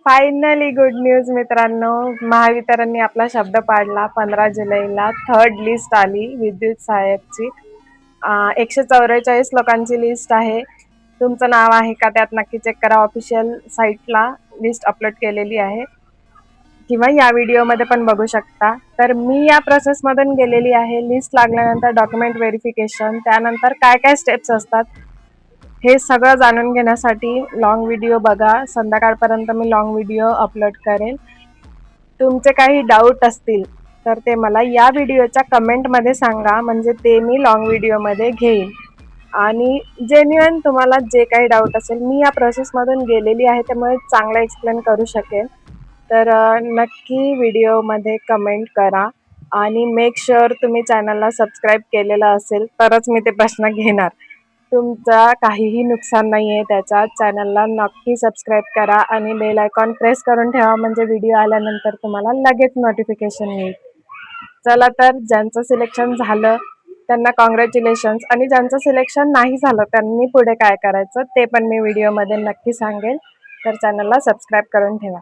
Finally good news मित्रांनो, महावितरणने आपला शब्द पाळला. 15 जुलैला थर्ड लिस्ट आली विद्युत सहाय्यकची. 144 लोकांची लिस्ट आहे. तुमचं नाव आहे का त्यात नक्की चेक करा. ऑफिशियल साईटला लिस्ट अपलोड केलेली आहे किंवा या व्हिडिओमध्ये पण बघू शकता. तर मी या प्रोसेसमधून गेलेली आहे. लिस्ट लागल्यानंतर डॉक्युमेंट व्हेरिफिकेशन, त्यानंतर काय काय स्टेप्स असतात हे सगळं जाणून घेण्यासाठी लॉंग व्हिडिओ बघा. संध्याकाळपर्यंत मी लॉंग व्हिडिओ अपलोड करेन. तुमचे काही डाऊट असतील तर ते मला या व्हिडिओच्या कमेंटमध्ये सांगा, म्हणजे ते मी लॉंग व्हिडिओमध्ये घेईन. आणि जेन्युइन तुम्हाला जे काही डाऊट असेल, मी या प्रोसेसमधून गेलेली आहे त्यामुळे चांगलं एक्सप्लेन करू शकेन. तर नक्की व्हिडिओमध्ये कमेंट करा आणि मेक शुअर तुम्ही चॅनलला सबस्क्राईब केलेलं असेल तरच मी ते प्रश्न घेणार. तुमचा काहीही नुकसान नाही आहे त्याच्यात. चॅनलला नक्की सबस्क्राईब करा आणि बेल आयकॉन प्रेस करून ठेवा, म्हणजे व्हिडिओ आल्यानंतर तुम्हाला लगेच नोटिफिकेशन येईल. चला तर, ज्यांचं सिलेक्शन झालं त्यांना कॉंग्रॅच्युलेशन्स, आणि ज्यांचं सिलेक्शन नाही झालं त्यांनी पुढे काय करायचं ते पण मी व्हिडिओमध्ये नक्की सांगेल. तर चॅनलला सबस्क्राईब करून ठेवा.